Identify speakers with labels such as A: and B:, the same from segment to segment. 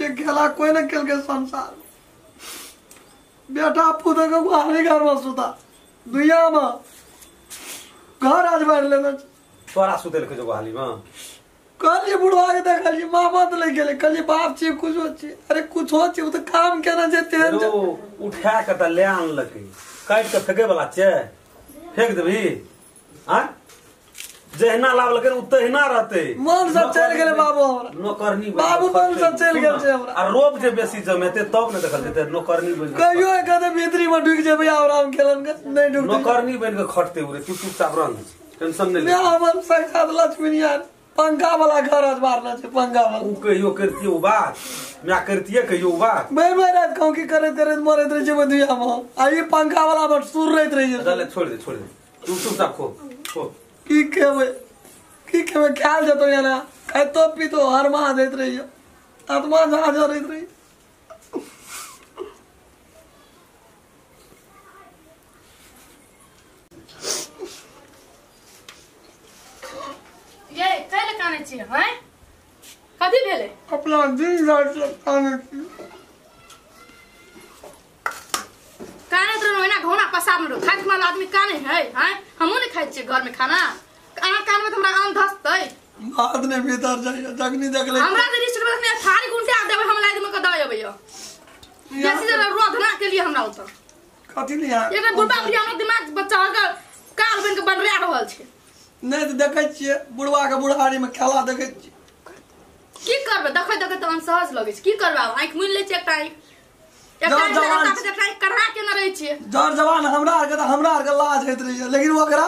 A: ये खेला कोई न खेल के संसार बेटा पुता को हारे घर में सुता दुनिया में घर आज बार लेना
B: तोरा सुतेल के जो हाली में
A: कल ये बुढ़वा के देखा जी मामा तो ले गेले कल बाप छी कुछ हो छी अरे कुछ हो छी तो काम केना जेते हैं
B: जो उठा के त ले आन लके काट के फेंके वाला छे फेंक देबी हां जहना लाव लगे उतहिना रहते
A: मन से चल गेले बाबू हमरा
B: नौकरनी
A: बाबू मन से चल गेल छे हमरा
B: आ रोब जे बेसी जमेते तब न देखल जेते नौकरनी बन
A: कहियो कदे भीतरी में ढुक जेबे आराम केलन के नहीं ढुक
B: नौकरनी बन के खटते उरे तू चुपचाप रह टेंशन नहीं
A: ले हमर साक्षात लक्ष्मी यार पंखा वाला घर आज मारना छे पंखा वाला
B: उ कहियो करती ओ बात मैं करती है कहियो बात
A: मैं रात कहूं की करे करे मरे रहे जे दुनिया में आई पंखा वाला बट सुर रहत रही है
B: चल छोड़ दे तू चुपचाप खो
A: की केवे ख्याल जतो याना कह तो पी तो हर माह देत रही है आत्मा जा जा रही
C: ये काहे काने छी हैं कथि भेले
A: अपना दिन रात से खाने की
C: काने तो ना घोना पसार न खाए वाला आदमी काने है हैं हमहु नहीं खाइ छी घर में खाना आहा कान में हमरा आम धसतै
A: बात ने भीतर जाइए जगनी देख ले
C: हमरा के रिश्ते में थारी गुंटे आ देबे हम लाइद में क दय अबैया जैसे जरा रोधना के लिए हमरा उतर
A: कथि लिया
C: ये बुढ़बा बुढ़िया हमर दिमाग बच्चा का काल बन के बनरा रहल छै
A: नहीं तो देखे छिए बुढ़वा के बुढ़ारी में खेला देखे छी
C: की करबे देखे देखे तो असहज लगे छै की करबे आंख मुन ले छै एकटा आंख कढ़ा के न रहे छिए
A: जर जवान हमरा के लाज होत रही है लेकिन ओकरा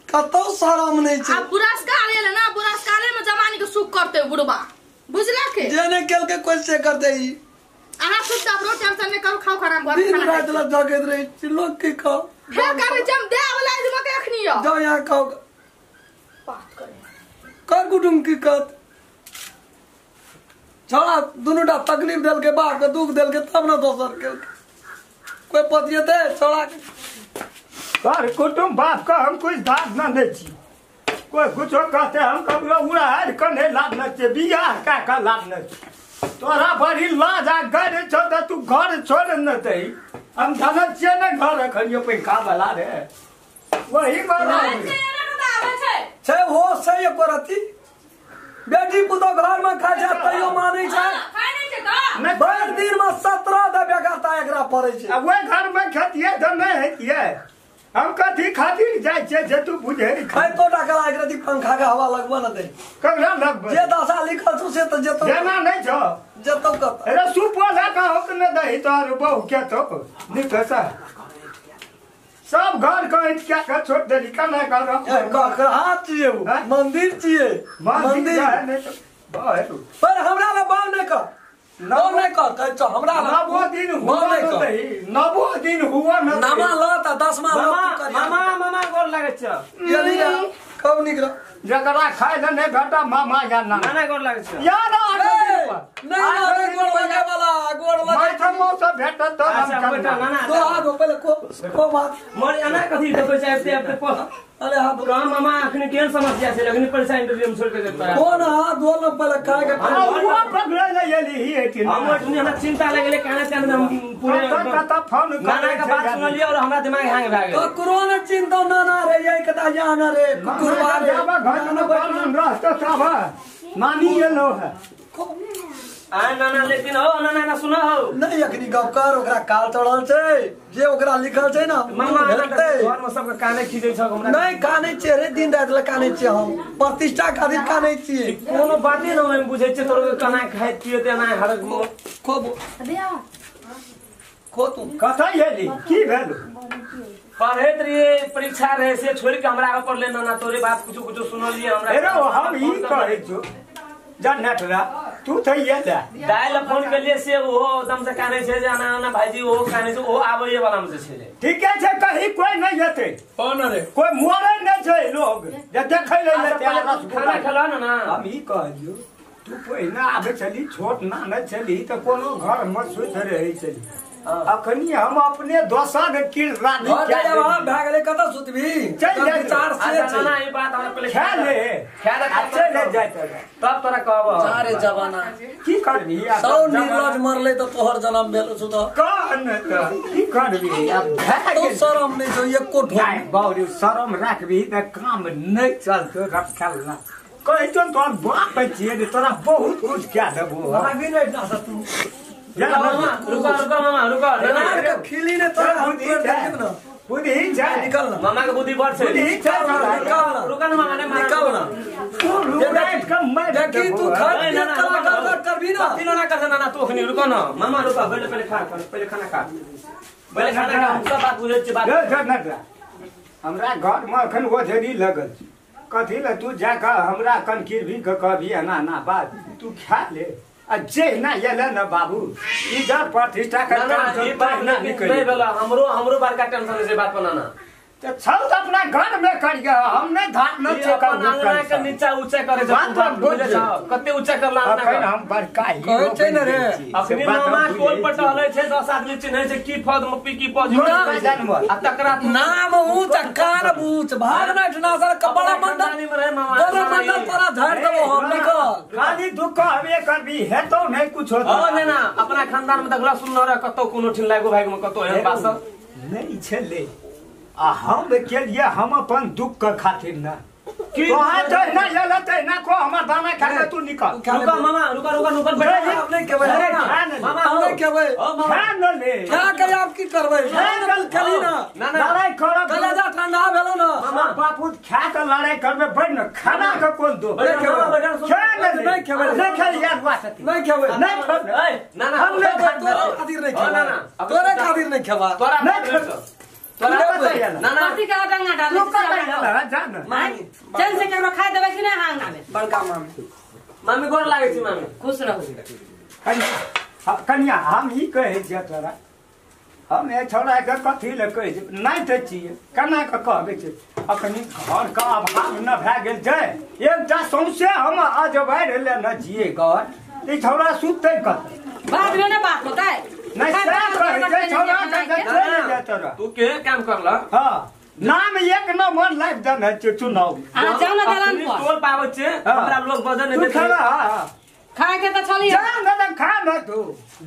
A: कतो शरम नहीं छै
C: अब पुरस्कार ले ना पुरस्कार में जवानी के सुख करते बुढ़बा बुझला के
A: जेने केल के कोई से करते ही
C: आहा सुत अपनो टेंशन में करू खाओ खराब घर
A: दिन
C: खाना
A: रात ला जगत रही छी लोग की कहो
C: हे करे जम दे वाला इस मके अखनी हो
A: जाओ यहां कहो
C: बात करे
A: कर गुडुम की कत छोड़ा दोनों तकलीफ देल के बाप के दुख देल के तब ना दोसर के कोई पतिए दे छोड़ा के
D: कर कुटुम बाप का हम कुछ दाद न दे छी कोई कुछ कहते हम कबरो उड़ा है कने लाद न छे बियाह का लाद न तोरा बड़ी लाज आ घर छो त तू घर छोड़ न दे हम धन छे न घर रखियो पे का वाला रे वही बड़ा
A: छे हो सही करती बेटी पुतो घर में खा जा तइयो मानै छै
C: खाने
A: भर दिन में 17 दबे गाता एकरा पड़े छै
D: अब वो घर में खतिए त नहीं हेतिए हम कथी खातिर जाय छे जे तू बुझे
A: खाय तो टाका एकरा दी पंखा के हवा लगबो न दे
D: कबरा लगब
A: जे दशा लिखल छु से त जेतो
D: जेना नहीं छो
A: जेतो कत
D: अरे सुपोला का हो के न दही तोर बहु के तो निकसा सब घर को क्या का छोड़ दे का ना कर
A: हाथ छिए मंदिर छिए
D: मंदिर
A: पर हमरा ला बाव नहीं कर नाम नहीं कर तो हमरा
D: नवो दिन हुआ नवो दिन हुआ न
A: नामा ला त 10वां
E: मामा गोर लागे छ
A: गेली कब निकला
D: जकरा खाए न नहीं घटा मामा या
E: नाना गोर लागे छ
D: यार
A: नहीं गोड़ लगा वाला गोड़ लगा
D: माथा मो से भेट तो
E: अच्छा बेटा नाना
A: दो हाथ पहले को बात
E: मोर अना कथि देखो छै अपने को
A: अरे हाथ
E: काम मामा अखनी केन समस्या छै लेकिन पैसा इंटरव्यू में छोड़ के देता है
A: कौन हाथ धो लो पहले खाए के
D: वो पकड़े न येली ही है कि
E: हम हमरा चिंता लगले काने काने हम पूरे
D: कता फोन
E: नाना का बात सुन लिया और हमरा दिमाग हैंग भ गेल
A: तो कोरोना चिंता ना रे ये कता जाना रे कुकुरवा रे
D: घर में बैठल रास्ता साबा नानी ये लो है
E: आ नाना लेकिन हो नाना सुना हो
A: नहीं अखनी गप कर ओकरा काल चढ़ल छै जे ओकरा लिखल छै ना
E: मामा
A: हेतै
E: घर में सब काने खीजै छ हमरा
A: नहीं काने छै रे दिन रात ल काने छै हम प्रतिष्ठा खातिर काने छिए
E: कोनो बाते न हम बुझै छै तोर काना खाइ पिए ते ना हरक
A: खूब खो तू
D: कथा येली की भेल
E: पढ़ैत रहिए परीक्षा रहे से छोड़ के हमरा ऊपर ले नाना तोरे बात कुछ सुनलिए हमरा
D: अरे हम ई कहै छु जनटरा तू थे ये
E: दाइल फोन के लिए से वो एकदम से काने छै जाना ना भाईजी वो काने छै वो आबे वाला में छै
D: ठीक है कहीं कोई नहीं जेते
E: कौन रे
D: कोई मोरे नहीं छै लोग जे देखै ले
E: खाना खला ना
D: हम ई कहलियो तू पहिने आबे चली छोट ना न चली त कोनो घर में सुत रहे चली अखनी हम अपने दोसर किरदारी
A: भए गेलै कतऽ सुतबी
D: चल जा
A: विचार से
E: अच्छा ना ई बात हमरा पहले
D: खा ले चल जाए
E: तब तोरा कहब
A: सारे जमाना
D: की करबी
A: सौ निर्लज मरले तो तोहर जन्म भेल सुध
D: कहन की करबी अब
A: तो शरम नहीं जो एको ढोल
D: बाबू शरम राखबी त काम नहीं चलतो रखल ना कहि तो तोर बाप छिए तोरा बहुत कुछ क्या देबो
A: आगे नहीं ना तू
E: मामा रुको मामा रुको
A: नार के खिली ने तोरा हम तोड़ देब ना
D: बुद्धि जाए
A: निकल ना
E: मामा के बुद्धि बढ़ छे
D: बुद्धि
A: निकल ना
E: रुको ना मामा ने
A: निकल ना
D: तू लुगाइट कम मैं
A: देखी तू खा करबी ना
E: तीनों ना कर ना तू खनी रुको ना मामा रुको पहले खाना खा पहले खाना खा हम सब बात बुझे छी बात
D: हमरा घर में अखन ओझरी लगल कथी ले तू जाकर हमरा कनकिर भी कहबी ना ना बात तू खा ले जे ना येले ना बाबू इधर प्रतिष्ठा कर
E: ये बात नहीं भेला हमरो बड़का टेंशन से बात बनाना
D: तो छौ तो अपना घर में कर गया हम नहीं धान न
E: अंगना के नीचा ऊंचा करे कते ऊंचा करला
D: अखन हम बड़का ही
A: कहै छै न रे
E: अखनी मामा टोल पर टहले छै 10 आदमी चिन्है छै की फद मप्पी की पज आ तकरा
A: नाम ऊंच कान ऊंच भाग ना ठनासर कपड़ा मंडल
E: में रहे मामा
A: तोरा मंडल तोरा झाड़ देबो हम निकल
D: खाली दुख हवे करबी हेतो नहीं कुछ होता
E: ओ ना अपना खानदान में देखला सुन रहे कतो कोनो ठिन लागो भाग में कतो एहन बात
D: नहीं छले आ हम के लिए हम अपन दुख के खातिर ना तो हां तो ना लेला तो ना को हमर दाना खा के तू निकल
E: रुको मामा रुको बैठ
A: आप नहीं केबै
E: मामा
A: हम नहीं केबै
D: खा न ले
A: क्या करे आप की करबै खेली ना
D: लड़ाई करब
A: कलेजा ठंडा भेलो ना
D: मामा बापू खा के लड़ाई करबे बैठ न खाना के कोन दो
A: नहीं केबै
D: नहीं खेबै नहीं खेल यार बात
A: नहीं केबै
D: नहीं खेबै
E: ना
D: हम नहीं
A: तोरा खातिर नहीं खेबै तोरा खातिर नहीं खेबा
E: तोरा
D: नहीं खेबै
E: तोरा
D: ना
E: ना
F: कथी का डंगा डाले
D: लोग का जान
F: चल से केकरो खाए देबै कि नहीं हांगना में
A: बड़का मामी
E: मामी गोर लागे छी मामी
F: खुश रहू
D: कन्या हम ही कहे छियै तोरा हम ए छोड़ा के कथी ले कहे छी नहीं ते छियै केना के कहबे छै अखनी घर का अभाव न भए गेल छै एकटा सौंसे हम आज बैठ ले न जिए घर ई छोड़ा सुतै कत
F: बाद में ना बात होता है
D: नहीं से कहे छै छोड़ा के चले जा तोरा
E: तू के काम करला
D: हां नाम एक नंबर लाइफ दन है चुनाव
F: आ जाओ ना दलान पर
E: टोल पावे छै हमरा लोग वजन
D: तू
E: नहीं
D: खा
E: देते
F: खाए के तो चली
D: जा न खा न तू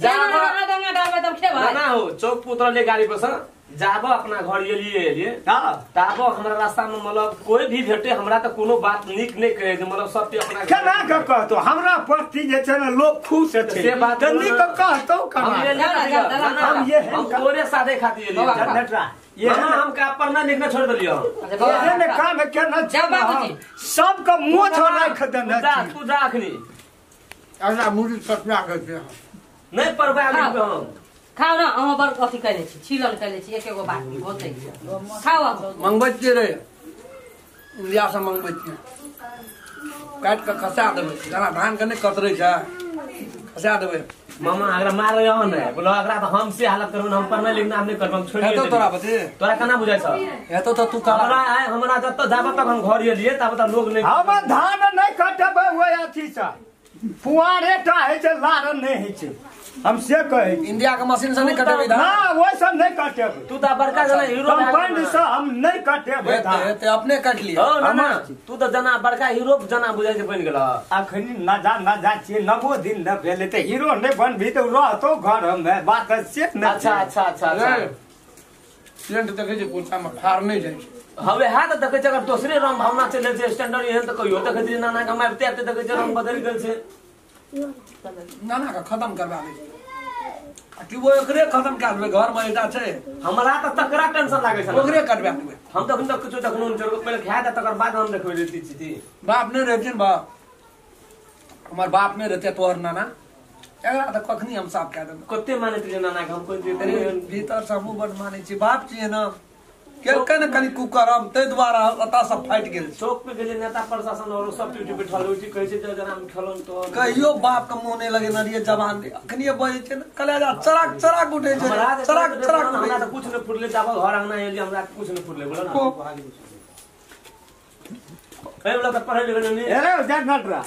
F: जाना डंगा डालबे तब खेबै
E: ना हो चौक पुत्र ले गाड़ी पर से जाबो अपना घर एलिए
D: हां
E: ताबो हमरा रास्ता में मतलब कोई भी भेटे हमरा त कोनो बात निक नहीं कहे जे मतलब सब पे अपना
D: केना के कहतो हमरा प्रति जे छै न लोग खुश छै
E: से बात
D: त निक कहतो
E: हम ये
D: कना
E: हम ये हम तोरे साथे खाती एलिए
D: नटरा ये
E: मामा हम का पर ना लिखना छोड़ दिलियो
D: ये ने काम केना
F: जा बाबूजी
D: सब के मोछ राख देना
E: तू जा अखनी
A: हमरा मुड़ी सटना के छै
E: नहीं परबा हम
F: खाओ ना अहाँ बर कथी कइले छी छिलन कइले छी एकेगो बात होतै खाओ
A: मंगबै छियै रे इंडिया से मंगबै छियै काट के खसा देबै जना धान के नहीं कतरै छै खसा देबै
E: मामा अगर मार रहे हो ना बोलो अगर तो हम से हालत करू हम पर नहीं लिखना हम नहीं करब हम छोड़
A: हेतो तोरा बते
E: तोरा केना बुझाइ छ
A: हेतो तो तू काला
E: हमरा आए हमरा जब तक जाबा तक हम घर एलिए तब तक लोग नहीं
D: हम धान नहीं कटबै ओए अथी से पुआरे टा है छै लार नहीं है छै हम से कहे
A: इंडिया के मशीन से नहीं कटेबै
D: ना
A: धान
D: ओए सब नहीं कटेबै
E: तू तो बड़का जना हीरो
D: कंपाउंड से हम नहीं कटेबै धान
A: हेते अपने काट लियो
E: हो ना ना तू तो जना बड़का हीरो जना बुझाइ के बन गेल
D: अखनी न जा छियै 90 दिन न भेले त हीरो नहीं बनबी त रहतो घर में बात से न
E: अच्छा
A: पेंट देखे छै पूछा में फार नहीं जाइ छै
E: हवे हाथ देखे छै अगर दूसरे रंग भावना चले छै स्टैंडर्ड एहन त कहियो देखे छै नाना के मारते आते देखे छै रंग बदल गेल छै
A: नाना का खत्म करवा दे कि वो एकरे खत्म कर देबै घर में एटा छै
E: हमरा त तकरा टेंशन लागे छै
A: ओकरे कटवा देबै
E: हम तो कुछ देखनो जरूर पहले खा दे तकर बाद हम देखबै रीति चीती
A: बाप नहीं रहते न बाप हमार बाप नहीं रहते तोहर नाना एकरा त कखनी हम साफ कह देबै
E: कते माने छै नाना के हम कोई
A: भीतर से हमहूँ बड़ मानै छी बाप छियै न केलकै न कनी कुकरम ताहि दुआरे अता सब फाटि गेल
E: चौक पे गेले नेता प्रशासन और सब ड्यूटी पे ठल उठी कहै छै जना हम खेलन तो
A: कहियो बाप के मुंह नहीं लगे नरिये जवान दे अखनी बजे छै न कलेजा चराक उठे छै चराक
E: हमरा त कुछ न फुटले जाबो घर अंगना एली हमरा कुछ न फुटले बोला ना ए बोला त पढ़े लिखे नहीं
D: अरे जा नटरा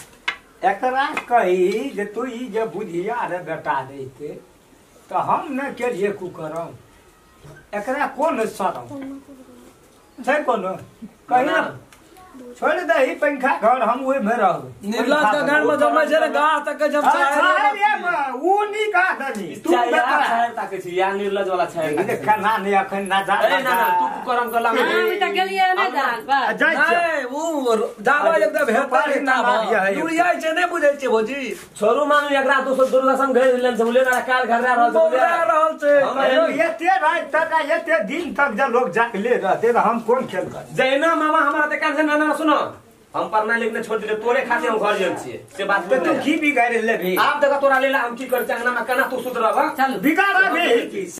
D: एकरा कही जे तू ई जे बुधिया रे बेटा देते तो हम न के लिए कुकरम एकरा कौन सरम छै कोनो कहीं ना छोड़ दे ही पंखा घर हम ओहि में रह
A: निर्लज का घर में जमै छै रे गाह तक जब चाहे
D: ऊ नी का दनी तू
E: छायर ताके छी या निर्लज वाला छायर
D: देख खाना नहीं अखन ना जा
E: अरे ना तू कुकरम कला में
F: हम त गेलिए नै जान बस
A: नहीं ऊ जाबा एकदम हेता के ताबा दुरिया छै नै बुझै छै भौजी
E: छोरू मानु एकरा दोसर दुर्गासन घर लेन से बोले ना काल घर
A: रहल छै
D: एते रात तक एते दिन तक जब लोग जागले रहते तो हम कौन खेल कर
E: जैना मामा हमारा ते कान से ना सुनो हम पढ़ना लिखने छोड़ दिले तोरे खाते हम घर जान छिए से बात
D: तो तू की बिगाड़ ले भी
E: आप देखा तोरा लेला हम की कर चांगना में कना तू सुधरब
F: चल
D: बिगाड़ा भी